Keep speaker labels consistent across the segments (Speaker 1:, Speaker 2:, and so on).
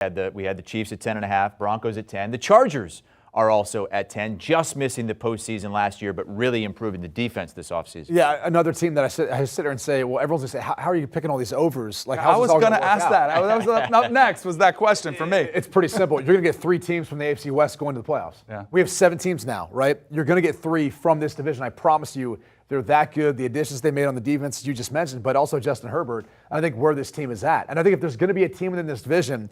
Speaker 1: We had the Chiefs at 10.5, Broncos at 10. The Chargers are also at 10, just missing the postseason last year, but really improving the defense this offseason.
Speaker 2: Yeah, another team that I sit there and say, well, everyone's going to say, how are you picking all these overs? Like,
Speaker 3: I was going to ask that. That was up next was that question for me.
Speaker 2: It's pretty simple. You're going to get 3 teams from the AFC West going to the playoffs.
Speaker 3: Yeah.
Speaker 2: We have 7 teams now, right? You're going to get 3 from this division. I promise you, they're that good. The additions they made on the defense you just mentioned, but also Justin Herbert, I think where this team is at. And I think if there's going to be a team within this division,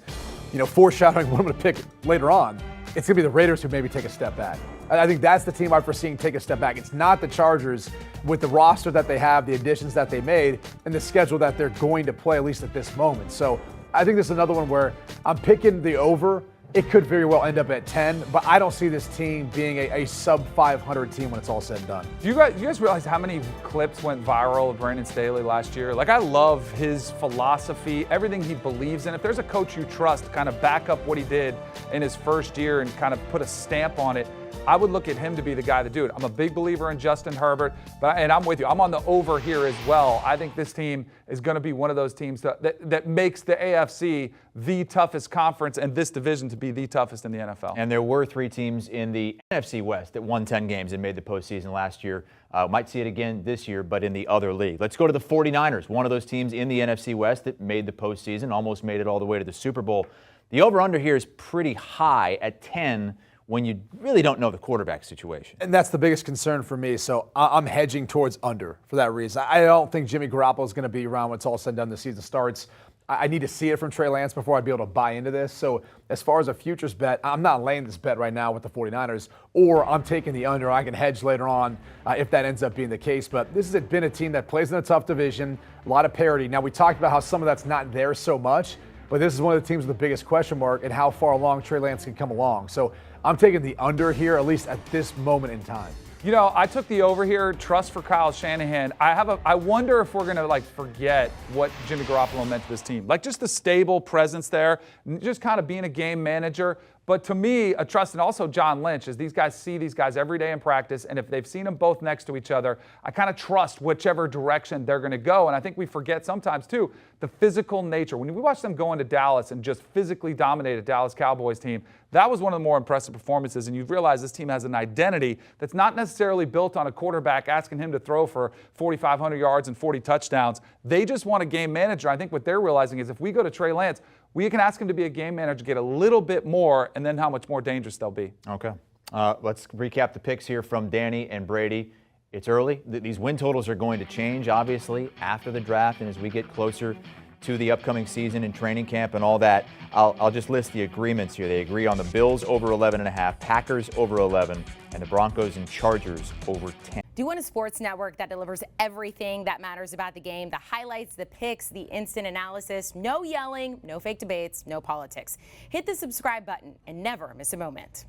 Speaker 2: foreshadowing what I'm going to pick later on, it's going to be the Raiders who maybe take a step back. I think that's the team I'm foreseeing take a step back. It's not the Chargers with the roster that they have, the additions that they made, and the schedule that they're going to play, at least at this moment. So I think this is another one where I'm picking the over. It could very well end up at 10, but I don't see this team being a sub-500 team when it's all said and done.
Speaker 3: Do you guys realize how many clips went viral of Brandon Staley last year? Like, I love his philosophy, everything he believes in. If there's a coach you trust to kind of back up what he did in his first year and kind of put a stamp on it, I would look at him to be the guy to do it. I'm a big believer in Justin Herbert, and I'm with you. I'm on the over here as well. I think this team is going to be one of those teams that makes the AFC the toughest conference and this division to be the toughest in the NFL.
Speaker 1: And there were 3 teams in the NFC West that won 10 games and made the postseason last year. Might see it again this year, but in the other league. Let's go to the 49ers, one of those teams in the NFC West that made the postseason, almost made it all the way to the Super Bowl. The over-under here is pretty high at 10 when you really don't know the quarterback situation.
Speaker 2: And that's the biggest concern for me, so I'm hedging towards under for that reason. I don't think Jimmy Garoppolo is going to be around when it's all said and done, the season starts. I need to see it from Trey Lance before I'd be able to buy into this. So as far as a futures bet, I'm not laying this bet right now with the 49ers, or I'm taking the under. I can hedge later on if that ends up being the case. But this has been a team that plays in a tough division, a lot of parity. Now, we talked about how some of that's not there so much, but this is one of the teams with the biggest question mark and how far along Trey Lance can come along. So I'm taking the under here, at least at this moment in time.
Speaker 3: I took the over here, trust for Kyle Shanahan. I wonder if we're going to forget what Jimmy Garoppolo meant to this team. Just the stable presence there, just kind of being a game manager. But to me, a trust, and also John Lynch, as these guys see these guys every day in practice, and if they've seen them both next to each other, I kind of trust whichever direction they're going to go. And I think we forget sometimes, too, the physical nature. When we watch them go into Dallas and just physically dominate a Dallas Cowboys team, that was one of the more impressive performances. And you realize this team has an identity that's not necessarily built on a quarterback asking him to throw for 4,500 yards and 40 touchdowns. They just want a game manager. I think what they're realizing is if we go to Trey Lance, we can ask him to be a game manager, get a little bit more, and then how much more dangerous they'll be.
Speaker 1: Okay. Let's recap the picks here from Danny and Brady. It's early. These win totals are going to change, obviously, after the draft and as we get closer to the upcoming season and training camp and all that. I'll just list the agreements here. They agree on the Bills over 11.5, Packers over 11, and the Broncos and Chargers over 10.
Speaker 4: Do you want a sports network that delivers everything that matters about the game? The highlights, the picks, the instant analysis, no yelling, no fake debates, no politics. Hit the subscribe button and never miss a moment.